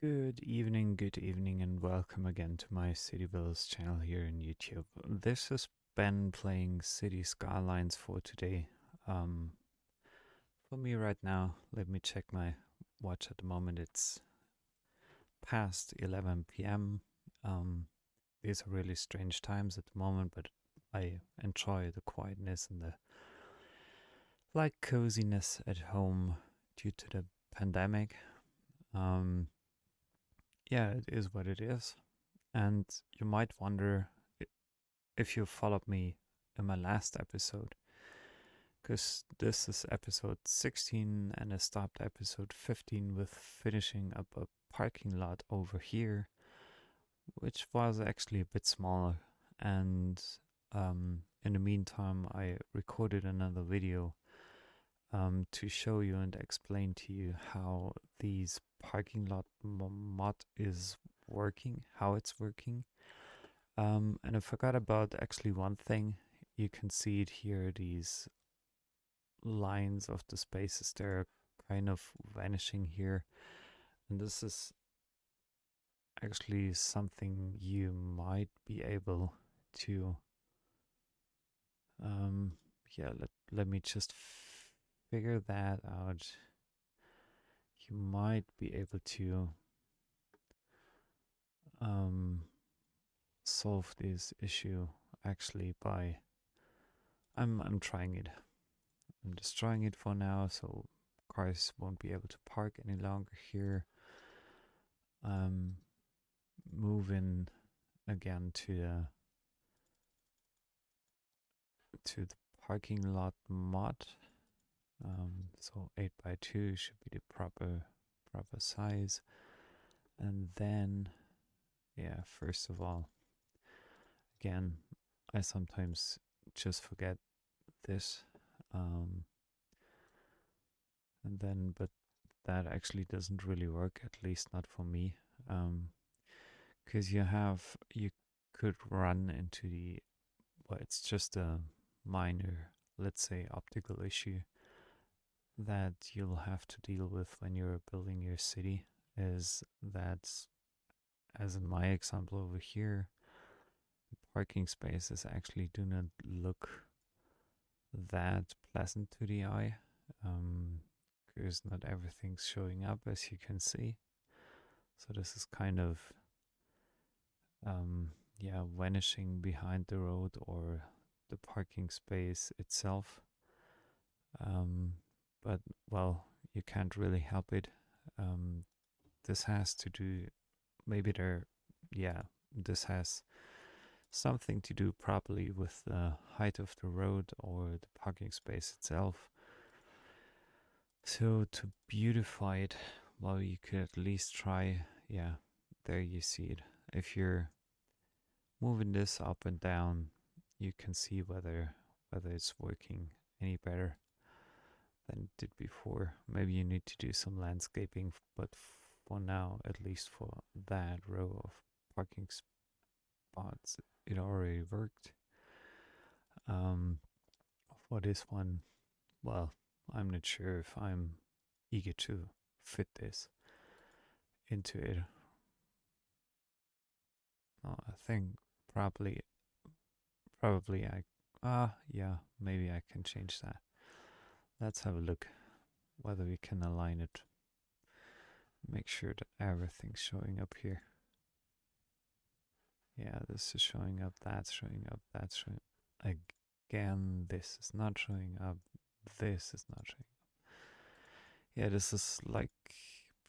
Good evening, and welcome again to my City Builds channel here in YouTube. This is Ben playing Cities Skylines for today. Um, for me right now, let me check my watch at the moment. It's past 11 p.m. These are really strange times at the moment, but I enjoy the quietness and the coziness at home due to the pandemic. Um, yeah, it is what it is. And you might wonder if you followed me in my last episode, because this is episode 16 and I stopped episode 15 with finishing up a parking lot over here, which was actually a bit smaller. And in the meantime, I recorded another video to show you and explain to you how these parking lot mod is working, how it's working. And I forgot about actually one thing. You can see it here, these lines of the spaces, they're kind of vanishing here. And this is actually something you might be able to, yeah, let me just figure that out. You might be able to solve this issue actually by, I'm trying it. I'm destroying it for now, so cars won't be able to park any longer here. Moving again to the parking lot mod. So 8x2 should be the proper size. And then, yeah, first of all, again, I sometimes just forget this. And then, but that actually doesn't really work, at least not for me. Because you could run into well, it's just a minor, let's say, optical issue that you'll have to deal with when you're building your city. Is that, as in my example over here, the parking spaces actually do not look that pleasant to the eye, because not everything's showing up, as you can see. So this is kind of yeah, vanishing behind the road or the parking space itself. But well, you can't really help it. This has to do, maybe yeah, this has something to do probably with the height of the road or the parking space itself. So to beautify it, well, you could at least try, yeah, there you see it. If you're moving this up and down, you can see whether it's working any better than it did before. Maybe you need to do some landscaping, but for now, at least for that row of parking spots, it already worked. For this one, well, I'm not sure if I'm eager to fit this into it. I think probably yeah, maybe I can change that. Let's have a look whether we can align it. Make sure that everything's showing up here. Yeah, this is showing up, that's showing up, that's showing up. Again, this is not showing up, this is not showing up. Yeah, this is like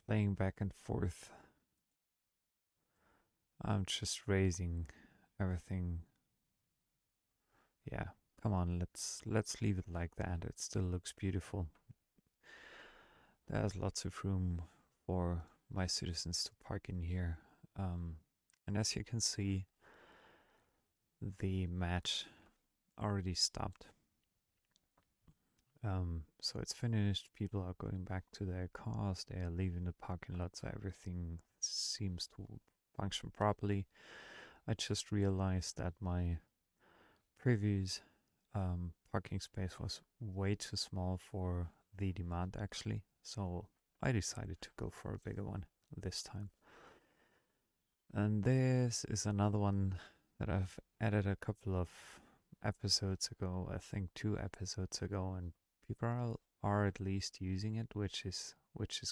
playing back and forth. I'm just raising everything. Yeah, come on, let's leave it like that. It still looks beautiful. There's lots of room for my citizens to park in here. And as you can see, the match already stopped. So it's finished. People are going back to their cars. They are leaving the parking lot, so everything seems to function properly. I just realized that my previous parking space was way too small for the demand, actually. So I decided to go for a bigger one this time. And this is another one that I've added a couple of episodes ago, I think 2 episodes ago, and people are at least using it, which is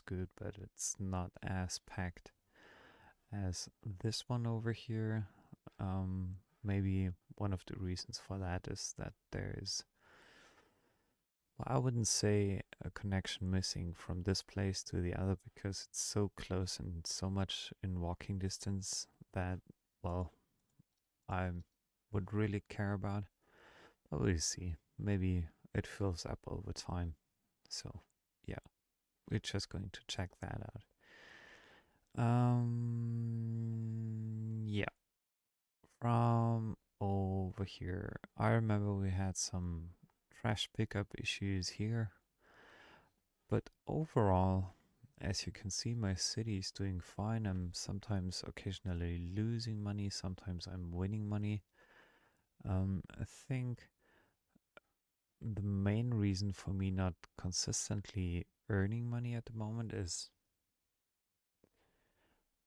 good, but it's not as packed as this one over here. Maybe one of the reasons for that is that there is, well, I wouldn't say a connection missing from this place to the other because it's so close and so much in walking distance that, well, I would really care about. But we'll see. Maybe it fills up over time. So, yeah, we're just going to check that out. Yeah, from over here, I remember we had some trash pickup issues here, but overall, as you can see, my city is doing fine. I'm sometimes occasionally losing money, sometimes I'm winning money. I think the main reason for me not consistently earning money at the moment is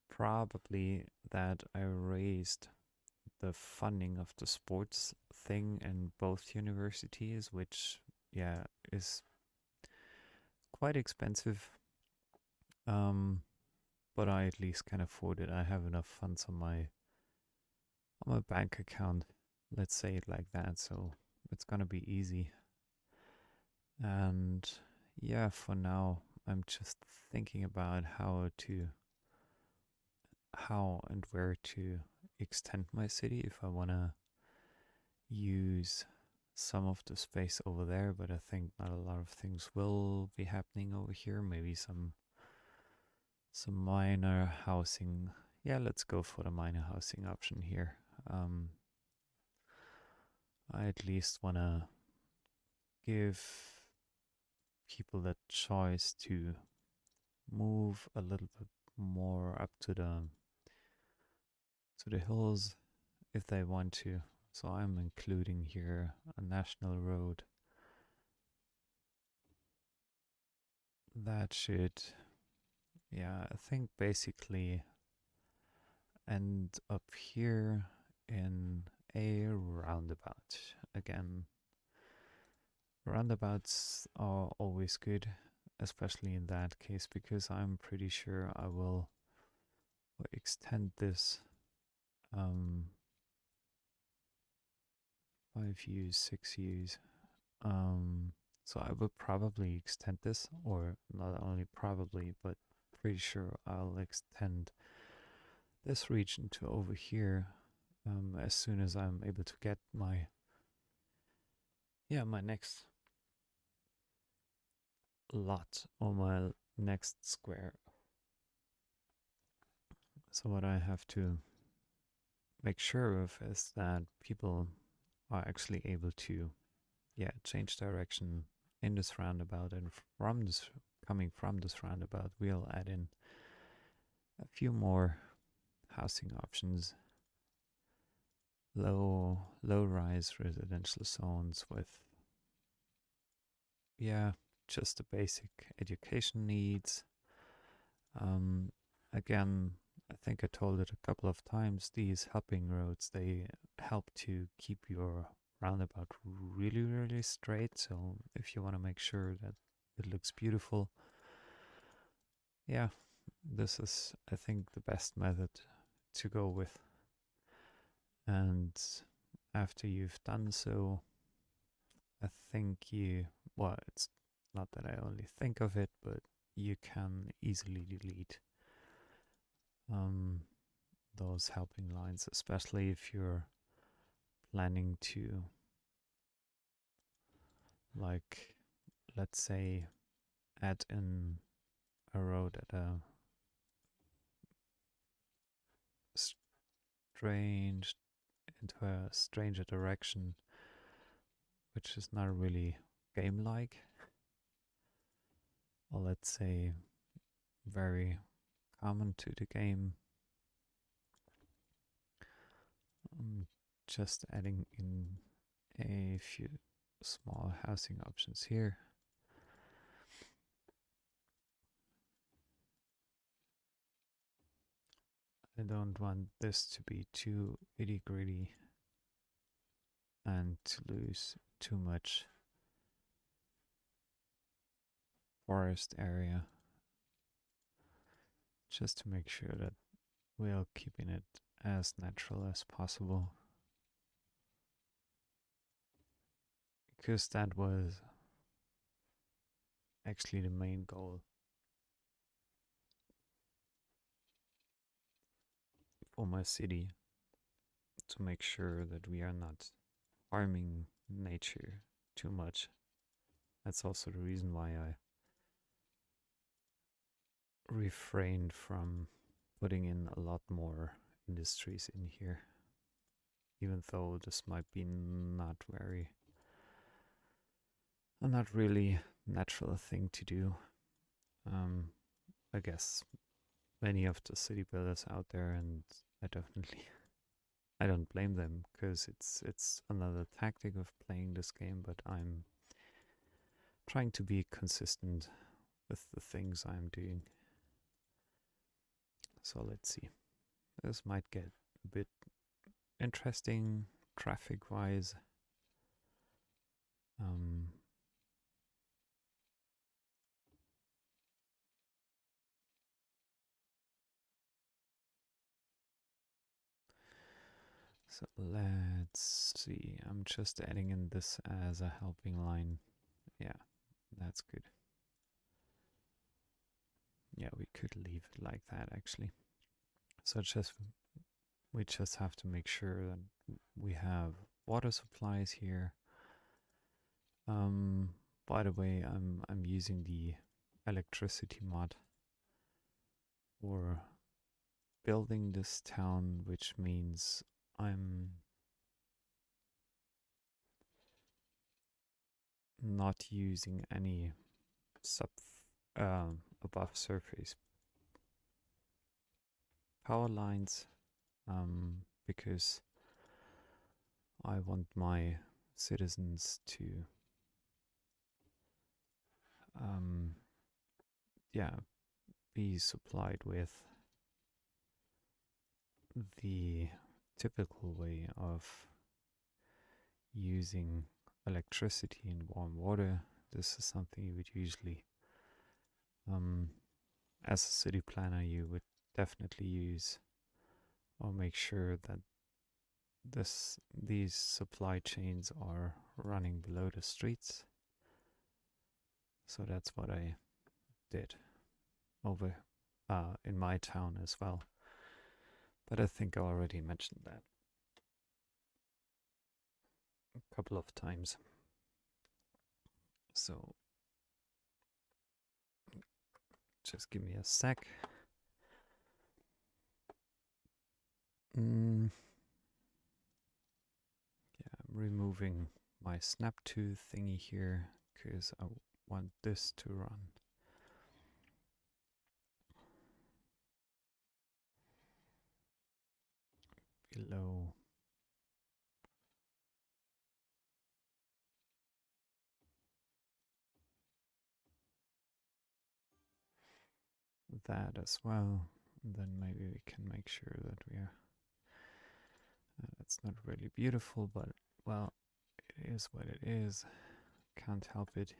probably that I raised the funding of the sports thing in both universities, which, yeah, is quite expensive. Um, but I at least can afford it. I have enough funds on my bank account. Let's say it like that. So it's gonna be easy. And yeah, for now, I'm just thinking about how and where to extend my city if I want to use some of the space over there, but I think not a lot of things will be happening over here. Maybe some minor housing. Yeah, let's go for the minor housing option here. Um, I at least want to give people the choice to move a little bit more up to the hills if they want to. So I'm including here a national road that should, yeah, I think basically end up here in a roundabout. Again, roundabouts are always good, especially in that case, because I'm pretty sure I will extend this 5 U's, 6 U's. Um, so I would probably extend this, or not only probably, but pretty sure I'll extend this region to over here as soon as I'm able to get my next lot or my next square. So what I have to make sure of is that people are actually able to, yeah, change direction in this roundabout, and from this coming from this roundabout, we'll add in a few more housing options, low rise residential zones with, yeah, just the basic education needs. Um, Again, I think I told it a couple of times, these helping roads, they help to keep your roundabout really, really straight. So if you want to make sure that it looks beautiful, yeah, this is, I think, the best method to go with. And after you've done so, I think well, it's not that I only think of it, but you can easily delete um, those helping lines, especially if you're planning to, like, let's say, add in a road at a strange, into a stranger direction, which is not really game-like, or let's say very common to the game. Just adding in a few small housing options here. I don't want this to be too itty gritty and to lose too much forest area, just to make sure that we are keeping it as natural as possible. Because that was actually the main goal for my city, to make sure that we are not harming nature too much. That's also the reason why I refrained from putting in a lot more industries in here, even though this might be not really natural thing to do. Um, I guess many of the city builders out there, and I don't blame them, because it's another tactic of playing this game, but I'm trying to be consistent with the things I'm doing. So let's see. This might get a bit interesting traffic wise. Um, so let's see. I'm just adding in this as a helping line. Yeah, that's good. Yeah, we could leave it like that actually. So we just have to make sure that we have water supplies here. By the way, I'm using the electricity mod for building this town, which means I'm not using any sub above surface power lines, because I want my citizens to yeah, be supplied with the typical way of using electricity and warm water. This is something you would usually, as a city planner, you would definitely use or make sure that these supply chains are running below the streets. So that's what I did over in my town as well. But I think I already mentioned that a couple of times. So just give me a sec. Yeah, I'm removing my snap to thingy here because I want this to run. Below. That as well. And then maybe we can make sure that we are. That's not really beautiful, but well, it is what it is. Can't help it.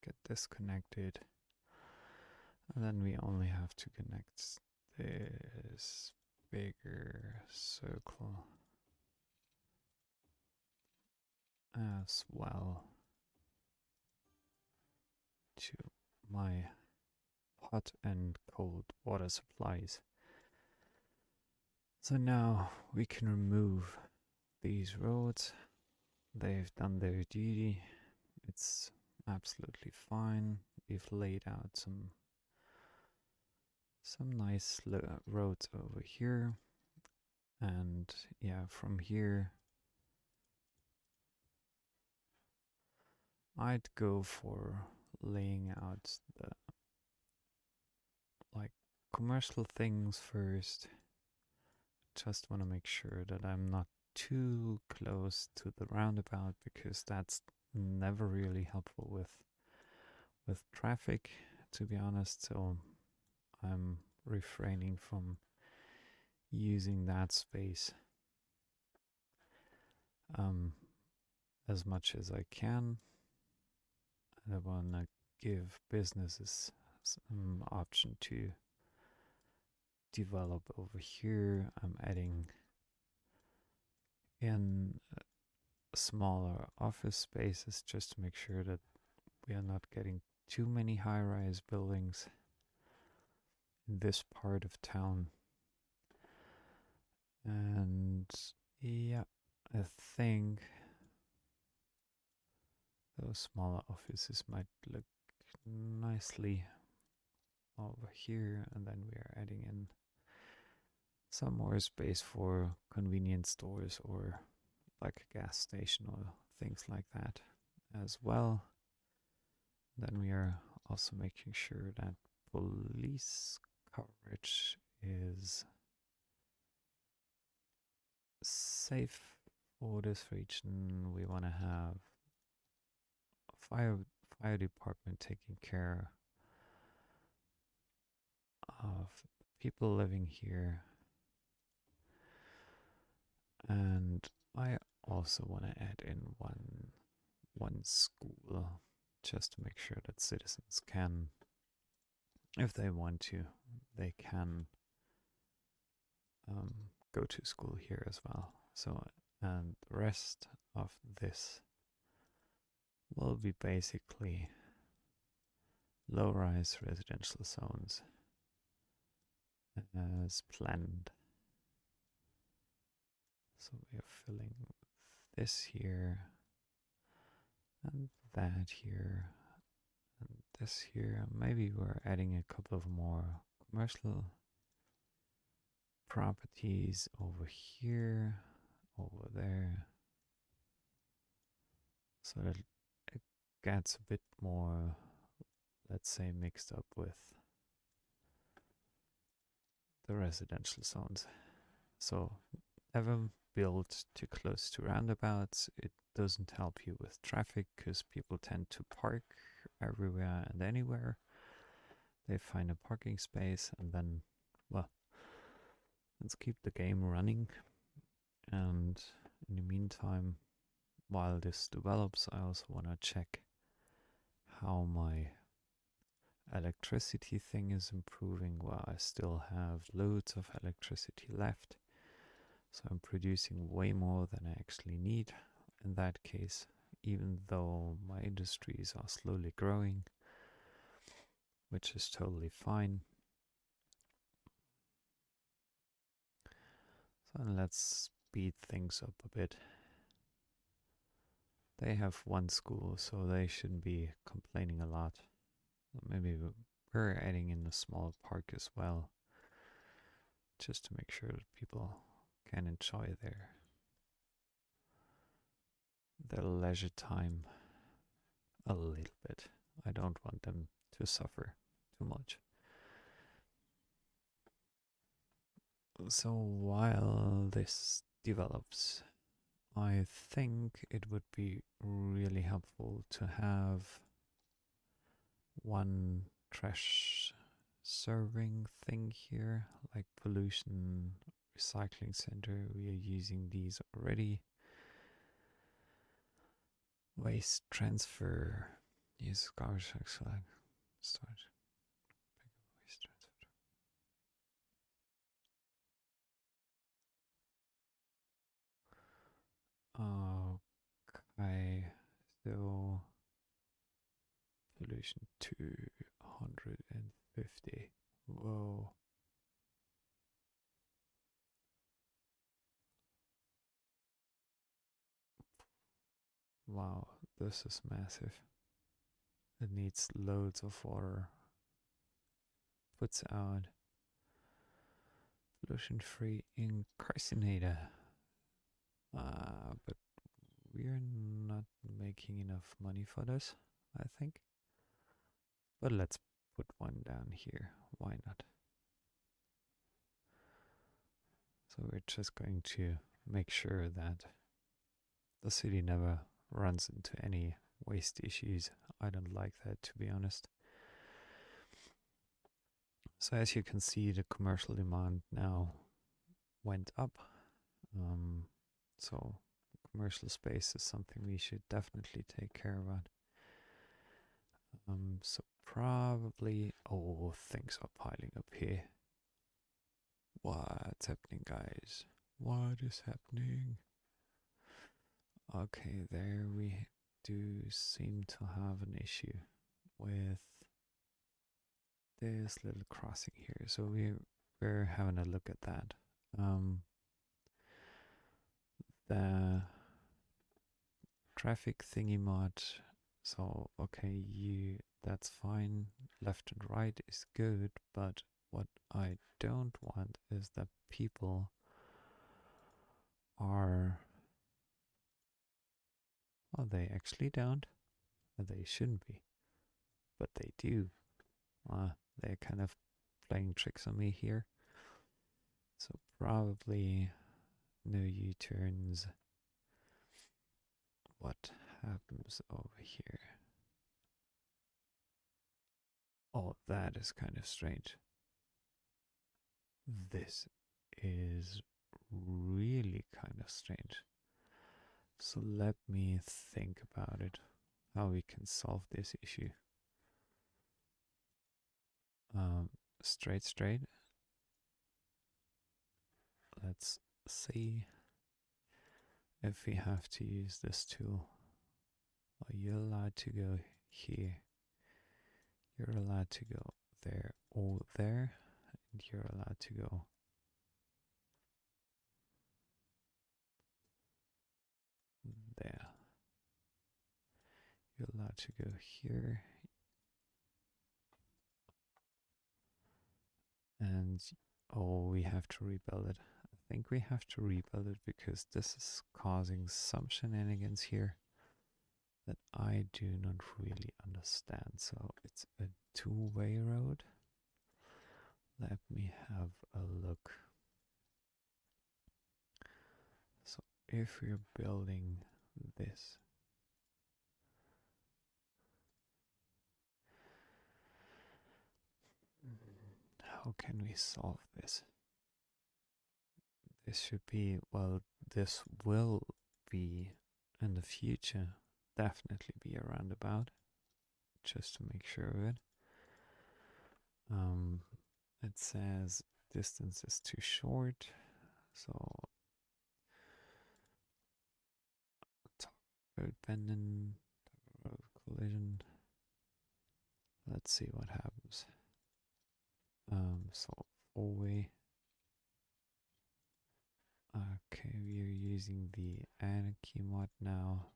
Get this connected. And then we only have to connect this bigger circle as well to my hot and cold water supplies. So now we can remove these roads. They've done their duty. It's absolutely fine. We've laid out some nice roads over here. And yeah, from here I'd go for laying out the like commercial things first. Just want to make sure that I'm not too close to the roundabout, because that's never really helpful with traffic. to be honest, so I'm refraining from using that space um, as much as I can. I want to give businesses some option to develop over here. I'm adding in smaller office spaces just to make sure that we are not getting too many high-rise buildings in this part of town. And yeah, I think those smaller offices might look nicely over here, and then we are adding in some more space for convenience stores or like a gas station or things like that as well. Then we are also making sure that police coverage is safe for this region. We want to have fire fire department taking care of people living here, and I also want to add in one school just to make sure that citizens can, if they want to, they can go to school here as well. So, and the rest of this will be basically low-rise residential zones as planned. So we are filling this here and that here and this here. Maybe we're adding a couple of more commercial properties over here, over there, so that it gets a bit more, let's say, mixed up with the residential zones. So never build too close to roundabouts. It doesn't help you with traffic because people tend to park everywhere and anywhere. They find a parking space and then, well, let's keep the game running. And in the meantime, while this develops, I also want to check how my electricity thing is improving. Well, I still have loads of electricity left, so I'm producing way more than I actually need in that case, even though my industries are slowly growing, which is totally fine. So let's speed things up a bit. They have one school, so they shouldn't be complaining a lot. Maybe we're adding in a small park as well, just to make sure that people can enjoy their leisure time a little bit. I don't want them to suffer too much. So while this develops, I think it would be really helpful to have one trash serving thing here, like pollution recycling center. We are using these already. Waste transfer. Use garbage select. Start. Waste transfer. Okay, so pollution 250. Whoa. Wow, this is massive. It needs loads of water. Puts out pollution-free incarcerator. But we're not making enough money for this, I think. But let's put one down here. Why not? So we're just going to make sure that the city never runs into any waste issues. I don't like that, to be honest. So as you can see, the commercial demand now went up. Um, so commercial space is something we should definitely take care about. So probably, oh, things are piling up here. What's happening, guys? What is happening? Okay, there we do seem to have an issue with this little crossing here. So we're having a look at that. The traffic thingy mod. So okay, that's fine. Left and right is good, but what I don't want is that people are they actually don't. They shouldn't be, but they do. They're kind of playing tricks on me here. So probably no U-turns. What happens over here? Oh, that is kind of strange. This is really kind of strange. So let me think about it, how we can solve this issue. Straight. Let's see if we have to use this tool. Are you allowed to go here? You're allowed to go there or there, and you're allowed to go there. You're allowed to go here, and oh, we have to rebuild it. I think we have to rebuild it because this is causing some shenanigans here that I do not really understand. So it's a two-way road. Let me have a look. So if we're building this, how can we solve this? This should be, well, this will be in the future definitely be a roundabout, just to make sure of it. It says distance is too short, so top road bending, road collision. Let's see what happens. So four-way. Okay, we are using the anarchy mod now.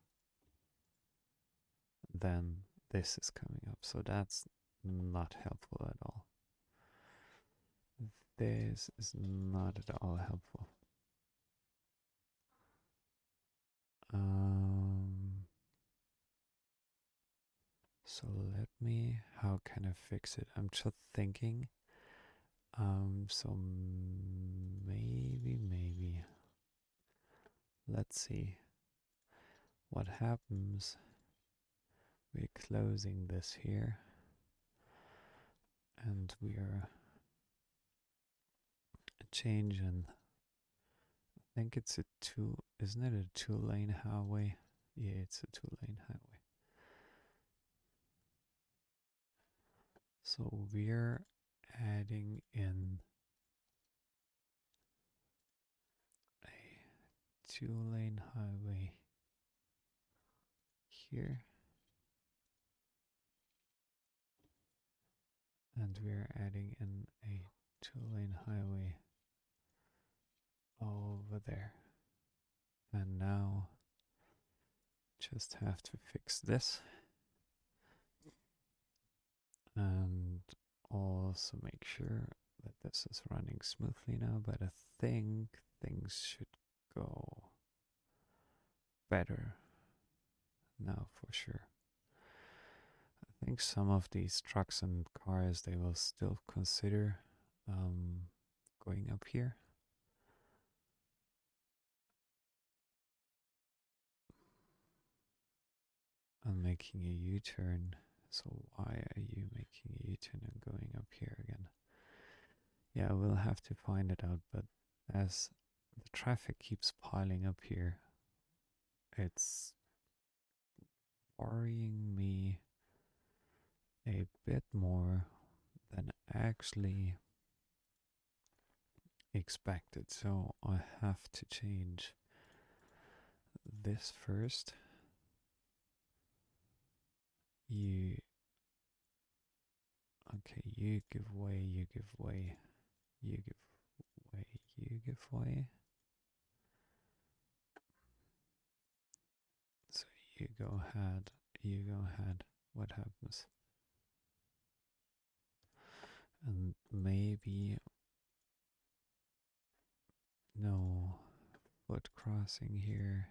Then this is coming up, so that's not helpful at all. This is not at all helpful. So let me, how can I fix it? I'm just thinking. So maybe, let's see what happens. We're closing this here, and we are changing. I think it's a two, isn't it a two-lane highway? Yeah, it's a two-lane highway. So we're adding in a two-lane highway here, and we're adding in a two-lane highway over there. And now just have to fix this and also make sure that this is running smoothly now, but I think things should go better now for sure. I think some of these trucks and cars, they will still consider going up here. And making a U-turn. So why are you making a U-turn and going up here again? Yeah, we'll have to find it out, but as the traffic keeps piling up here, it's worrying me a bit more than actually expected. So I have to change this first. You, okay, you give way, you give way, you give way, you give way. So you go ahead, you go ahead. What happens? And maybe no foot crossing here,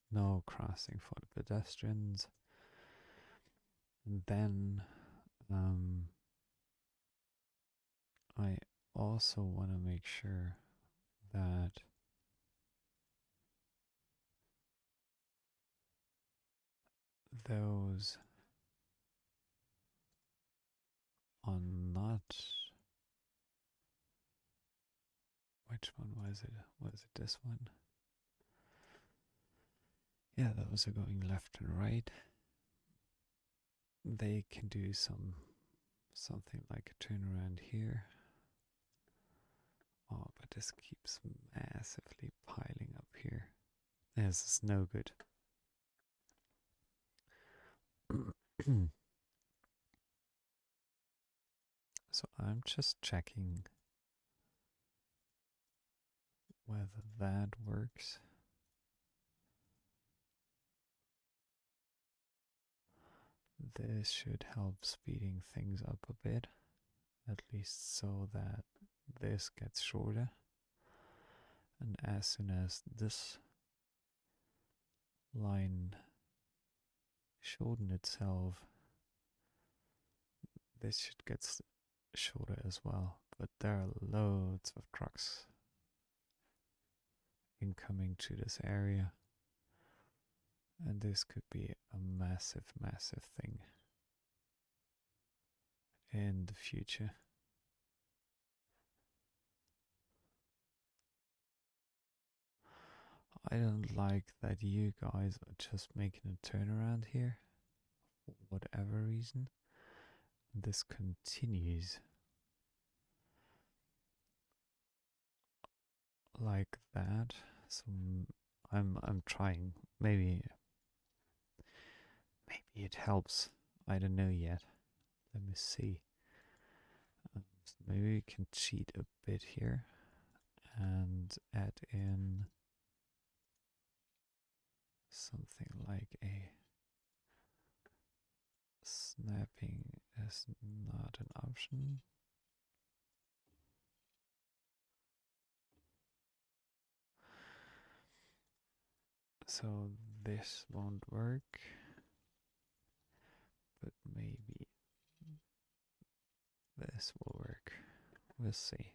no crossing for the pedestrians. And then I also want to make sure that those are not. Which one was it? Was it this one? Yeah, those are going left and right. They can do something like a turnaround here. Oh, but this keeps massively piling up here. This is no good. So I'm just checking whether that works. This should help speeding things up a bit, at least so that this gets shorter. And as soon as this line shorten itself, this should get shorter as well. But there are loads of trucks incoming to this area, and this could be a massive, massive thing in the future. I don't like that you guys are just making a turnaround here for whatever reason. This continues like that. So I'm trying. Maybe it helps. I don't know yet. Let me see. So maybe we can cheat a bit here and add in something like a snapping is not an option. So this won't work, but maybe this will work. We'll see.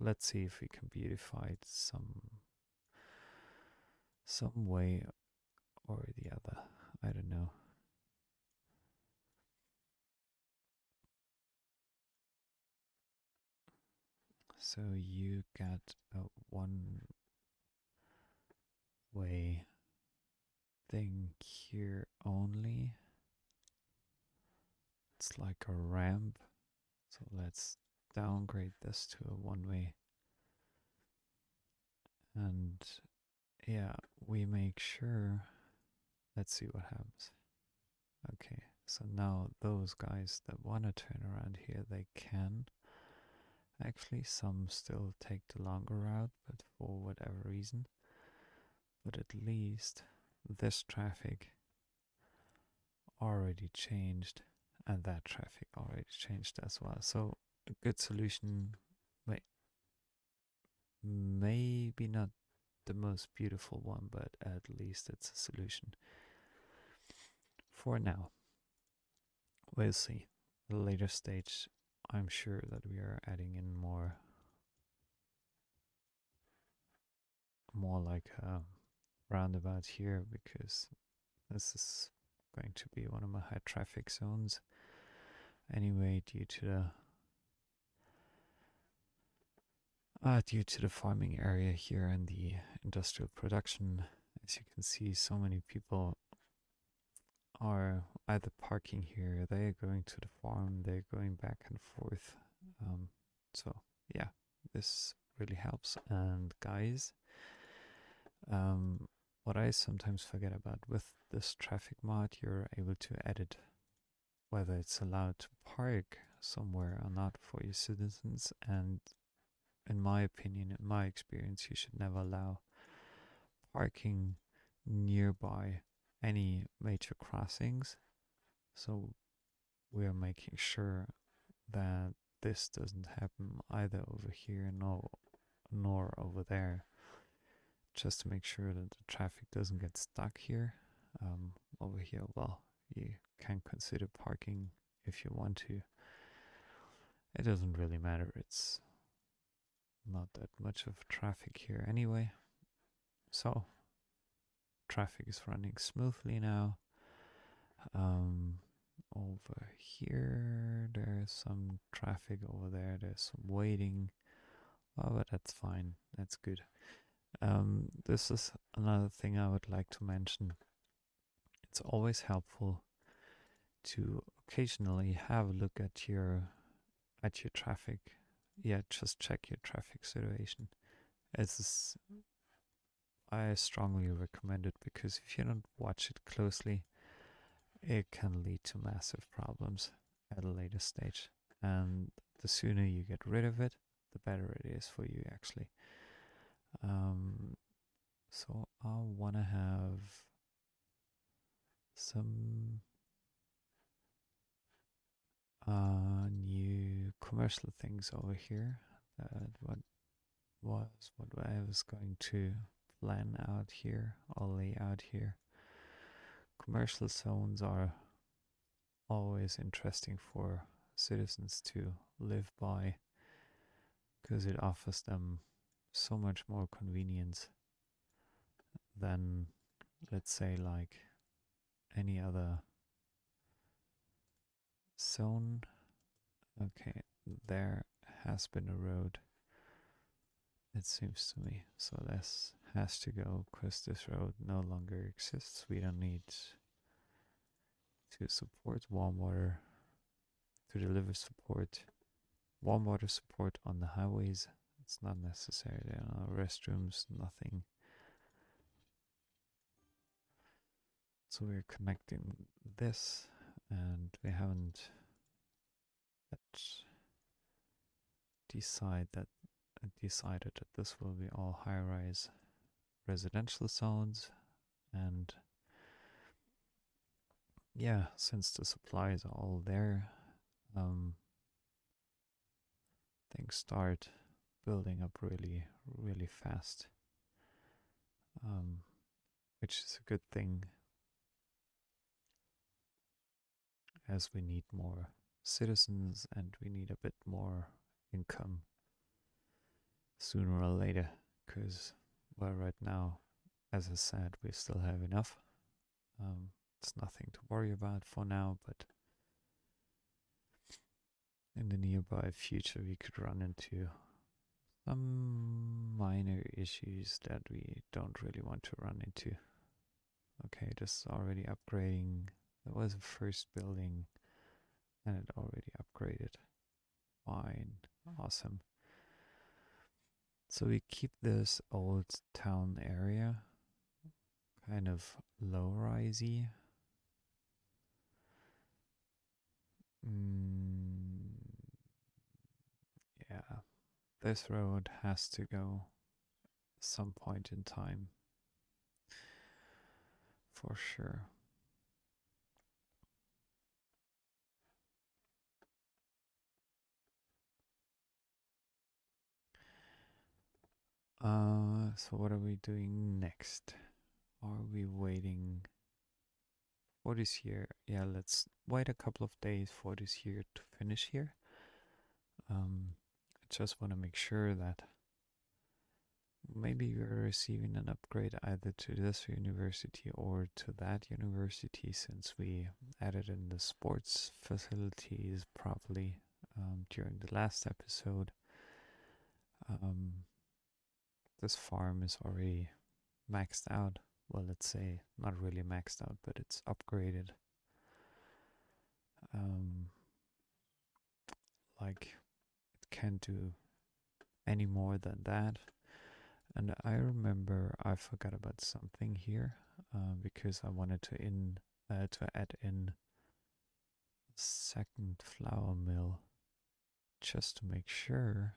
Let's see if we can beautify it some way or the other. I don't know. So you get a one way thing here only. It's like a ramp. So let's downgrade this to a one way. And yeah, we make sure. Let's see what happens. Okay, so now those guys that want to turn around here, they can. Actually, some still take the longer route, but for whatever reason. But at least this traffic already changed, and that traffic already changed as well. So a good solution, maybe not the most beautiful one, but at least it's a solution for now. We'll see. At a later stage, I'm sure that we are adding in more like a roundabout here, because this is going to be one of my high traffic zones anyway, due to the Due to the farming area here and the industrial production, as you can see, so many people are either parking here, they're going to the farm, they're going back and forth. Um, so, yeah, this really helps. And, guys, um, what I sometimes forget about with this traffic mod, you're able to edit whether it's allowed to park somewhere or not for your citizens. And in my opinion, in my experience, you should never allow parking nearby any major crossings. So we're making sure that this doesn't happen either over here nor over there, just to make sure that the traffic doesn't get stuck here. Over here, well, you can consider parking if you want to. It doesn't really matter, it's not that much of traffic here anyway. So traffic is running smoothly now. Over here there's some traffic, over there's some waiting. Oh, but that's fine, that's good. This is another thing I would like to mention. It's always helpful to occasionally have a look at your traffic. Yeah, just check your traffic situation. I strongly recommend it, because if you don't watch it closely, it can lead to massive problems at a later stage. And the sooner you get rid of it, the better it is for you, actually. So I want to have some new commercial things over here. What I was going to plan out here or lay out here. Commercial zones are always interesting for citizens to live by, because it offers them so much more convenience than, let's say, like any other zone. Okay, there has been a road, it seems to me, so this has to go, because this road no longer exists. We don't need to support warm water, to deliver warm water support on the highways. It's not necessary. There are no restrooms, nothing. So we're connecting this, and we haven't yet decided that this will be all high-rise residential zones. And yeah, since the supplies are all there, things start building up really, really fast, which is a good thing, as we need more citizens and we need a bit more income sooner or later, because, well, right now, as I said, we still have enough. It's nothing to worry about for now, but in the nearby future we could run into some minor issues that we don't really want to run into. Okay, this is already upgrading. That was the first building and it already upgraded. Fine, awesome. So we keep this old town area kind of low-risey. Yeah, this road has to go some point in time, for sure. So what are we doing next? Are we waiting for this year? Yeah, let's wait a couple of days for this year to finish here. I just want to make sure that maybe we're receiving an upgrade either to this university or to that university, since we added in the sports facilities properly during the last episode. Um, this farm is already maxed out. Well, let's say not really maxed out, but it's upgraded. Um, like it can't do any more than that. And I remember I forgot about something here because I wanted to add in a second flour mill just to make sure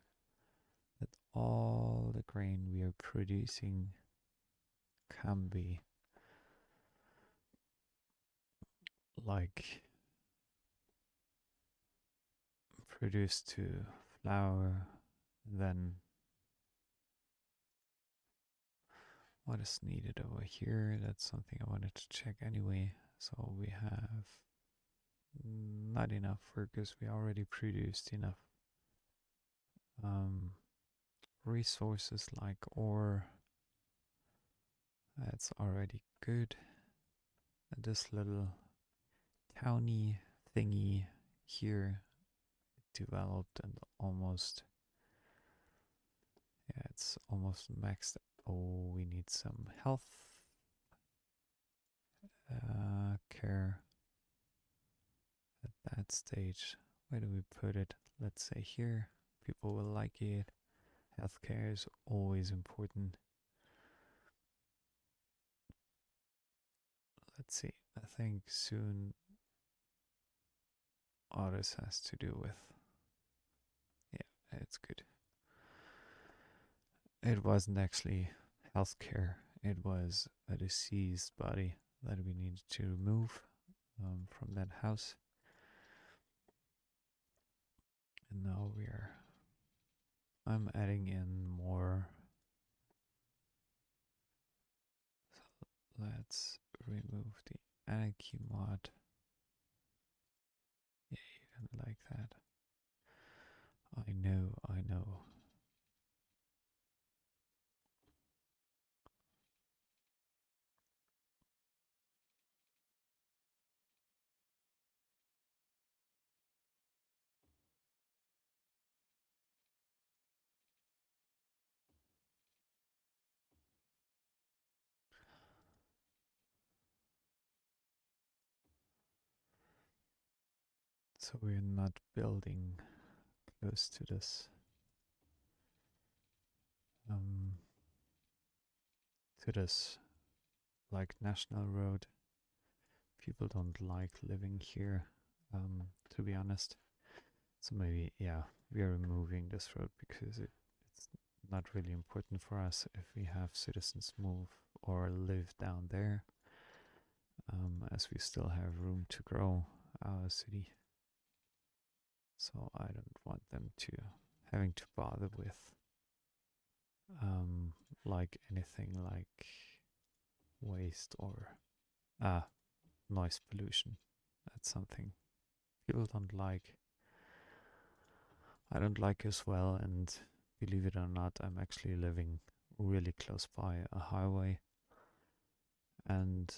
that all the grain we are producing can be like produced to flour. Then what is needed over here? That's something I wanted to check anyway. So we have not enough because we already produced enough um, resources like ore. That's already good. And this little towny thingy here developed and almost, yeah, it's almost maxed. Oh, we need some health care at that stage. Where do we put it? Let's say here. People will like it. Healthcare is always important. Let's see. I think soon all this has to do with. Yeah, it's good. It wasn't actually healthcare, it was a deceased body that we needed to remove from that house. And now I'm adding in more. So let's remove the anarchy mod. Yeah, you didn't like that. I know, I know. So we're not building close to this um, like national road. People don't like living here, to be honest. So maybe, yeah, we are removing this road because it's not really important for us if we have citizens move or live down there, as we still have room to grow our city. So I don't want them to having to bother with like anything like waste or noise pollution. That's something people don't like. I don't like as well, and believe it or not, I'm actually living really close by a highway. And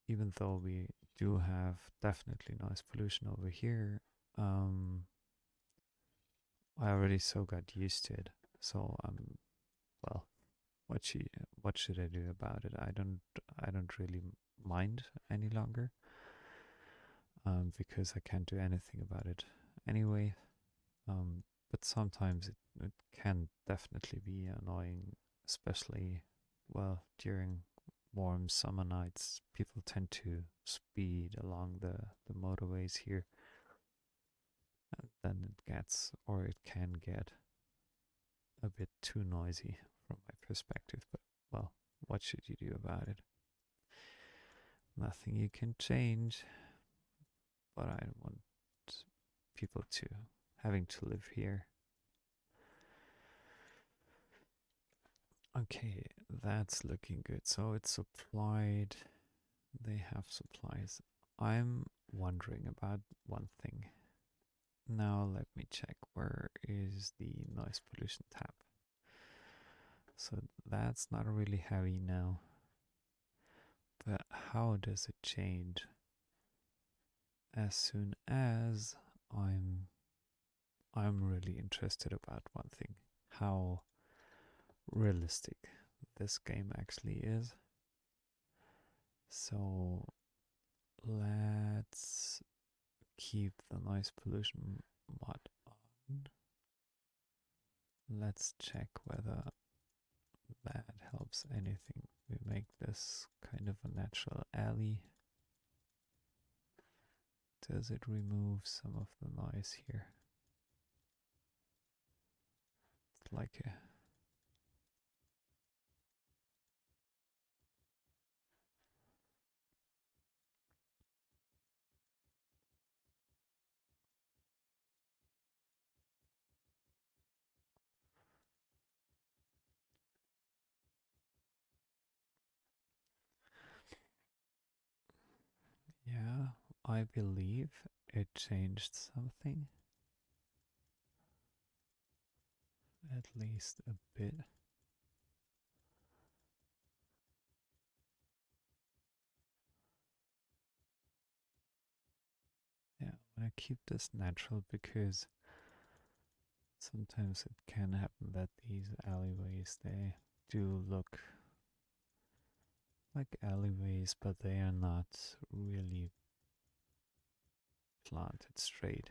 even though we do have definitely noise pollution over here, I already so got used to it. So well, what should I do about it? I don't really mind any longer, because I can't do anything about it anyway. But sometimes it can definitely be annoying, especially, well, during warm summer nights. People tend to speed along the motorways here, and then it can get a bit too noisy from my perspective. But, well, what should you do about it? Nothing you can change, but I don't want people to having to live here. Okay, that's looking good. So it's supplied. They have supplies. I'm wondering about one thing. Now let me check. Where is the noise pollution tab? So that's not really heavy now. But how does it change as soon as I'm really interested about one thing. how realistic this game actually is. So let's keep the noise pollution mod on. Let's check whether that helps anything. We make this kind of a natural alley. Does it remove some of the noise here? It's like a yeah, I believe it changed something. At least a bit. Yeah, I want to keep this natural because sometimes it can happen that these alleyways, they do look like alleyways, but they are not really planted straight.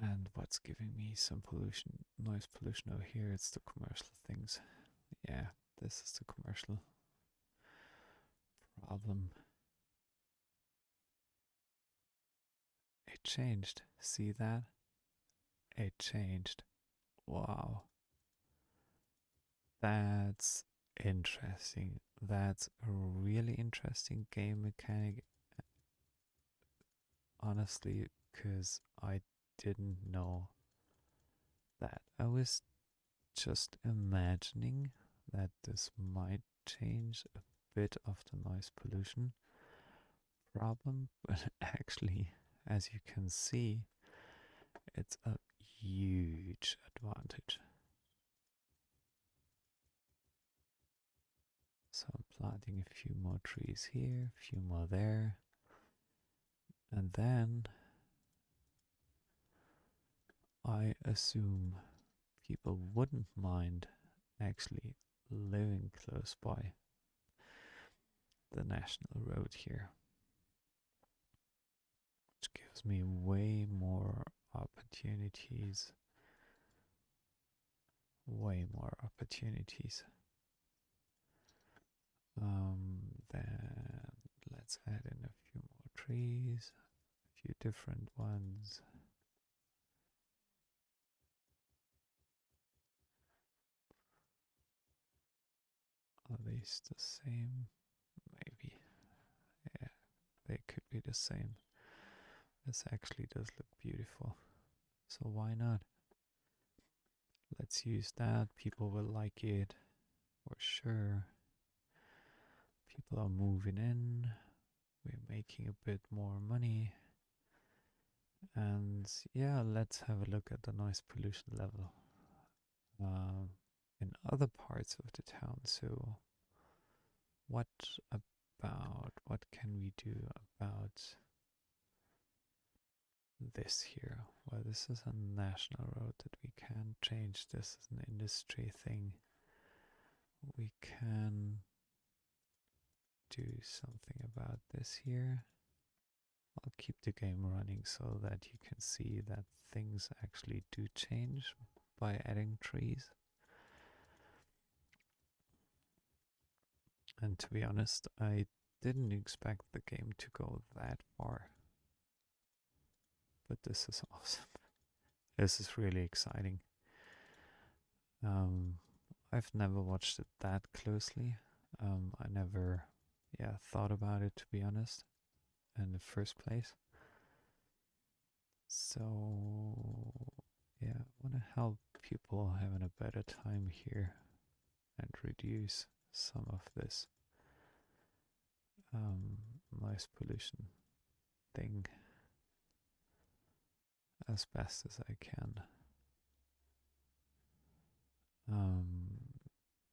And what's giving me some pollution, noise pollution over here, it's the commercial things. Yeah, this is the commercial problem. It changed. See that? It changed. Wow. That's interesting. That's a really interesting game mechanic, honestly, because I didn't know that. I was just imagining that this might change a bit of the noise pollution problem, but actually, as you can see, it's a huge advantage. So I'm planting a few more trees here, a few more there, and then I assume people wouldn't mind actually living close by the national road here, which gives me way more opportunities. Way more opportunities. Then let's add in a few more trees, a few different ones. Are these the same? Maybe. Yeah, they could be the same. This actually does look beautiful. So why not? Let's use that. People will like it for sure. People are moving in. We're making a bit more money. And yeah, let's have a look at the noise pollution level in other parts of the town. So what can we do about this here? Well, this is a national road that we can change. This is an industry thing. We can do something about this here. I'll keep the game running so that you can see that things actually do change by adding trees. And to be honest, I didn't expect the game to go that far. But this is awesome. This is really exciting. I've never watched it that closely. I never, thought about it, to be honest, in the first place. So, yeah, I want to help people having a better time here and reduce some of this noise pollution thing as best as I can.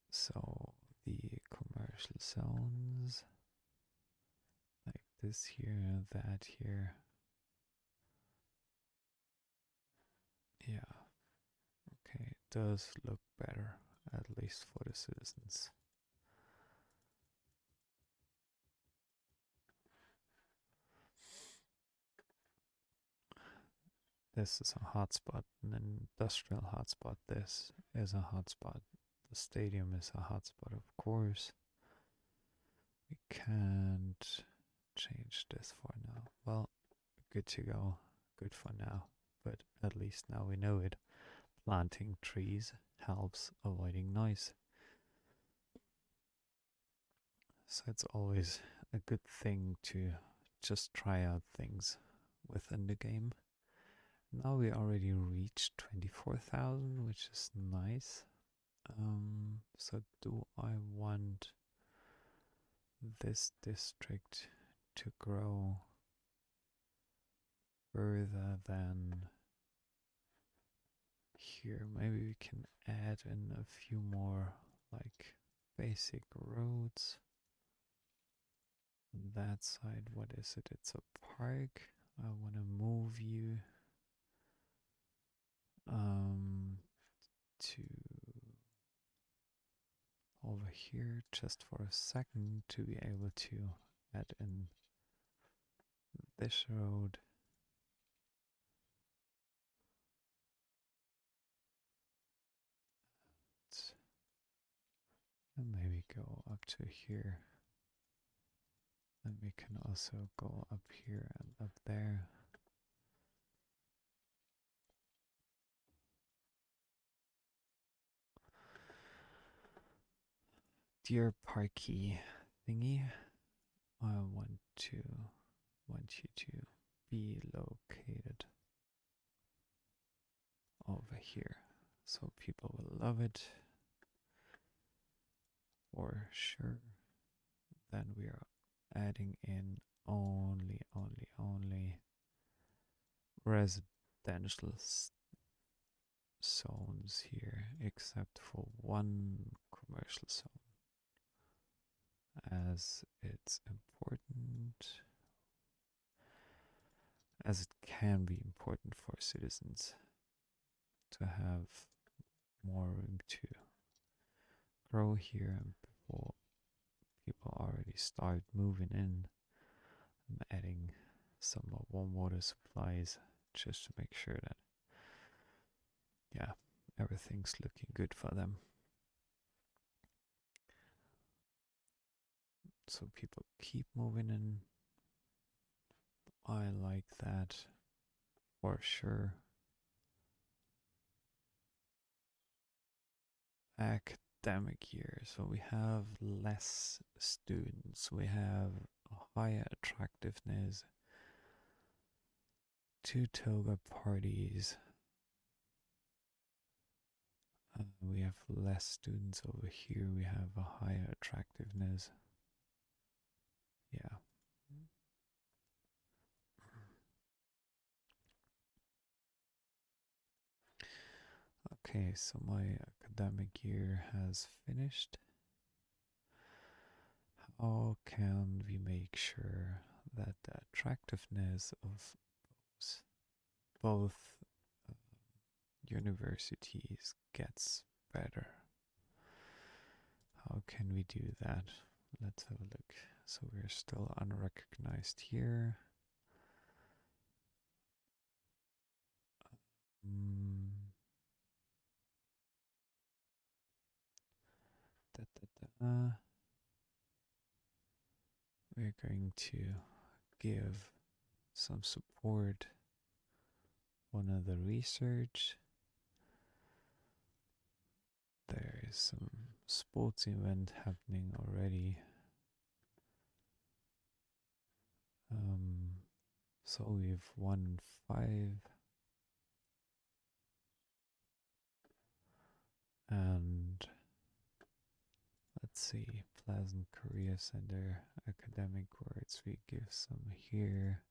So the commercial zones, like this here, that here. Yeah, does look better, at least for the citizens. This is a hotspot, an industrial hotspot. This is a hotspot. The stadium is a hotspot, of course. We can't change this for now. Well, good to go. Good for now. But at least now we know it. Planting trees helps avoiding noise. So it's always a good thing to just try out things within the game. Now we already reached 24,000, which is nice. So do I want this district to grow further than here? Maybe we can add in a few more like basic roads. On that side, what is it? It's a park. I want to move you to over here just for a second to be able to add in this road. And maybe go up to here. Then we can also go up here and up there. Dear Parky thingy, I want you to be located over here, so people will love it for sure. Then we are adding in only residential zones here, except for one commercial zone, as it's important, as it can be important for citizens to have more room to grow here. And before people already start moving in, I'm adding some more warm water supplies just to make sure that, yeah, everything's looking good for them. So people keep moving in. I like that for sure. Academic year, so we have less students, we have a higher attractiveness, 2 toga parties, we have less students over here, we have a higher attractiveness. Yeah. Okay, so my academic year has finished. How can we make sure that the attractiveness of both universities gets better? How can we do that? Let's have a look. So we're still unrecognized here. We're going to give some support on the research. There is some sports event happening already. So we've won 5. And let's see, Pleasant Career Center, academic words, we give some here.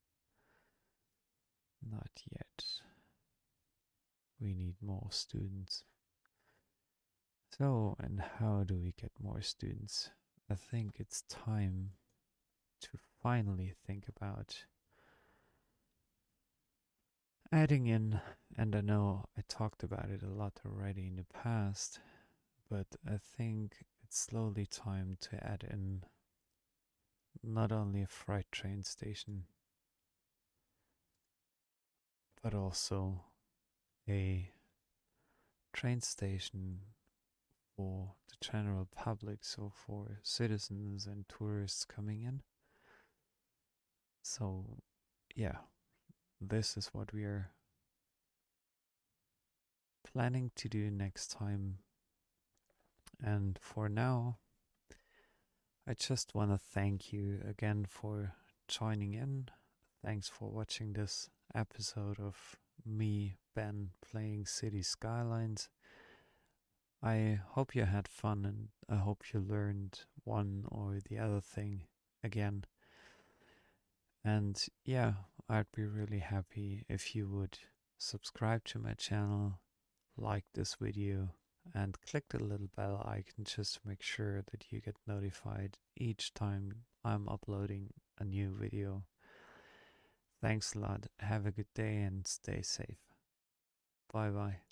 Not yet. We need more students. So, and how do we get more students? I think it's time to finally think about adding in, and I know I talked about it a lot already in the past, but I think it's slowly time to add in not only a freight train station, but also a train station for the general public, so for citizens and tourists coming in. So, yeah, this is what we are planning to do next time. And for now, I just want to thank you again for joining in. Thanks for watching this episode of me, Ben, playing Cities Skylines. I hope you had fun and I hope you learned one or the other thing again. And yeah, I'd be really happy if you would subscribe to my channel, like this video, and click the little bell icon just to make sure that you get notified each time I'm uploading a new video. Thanks a lot. Have a good day and stay safe. Bye bye.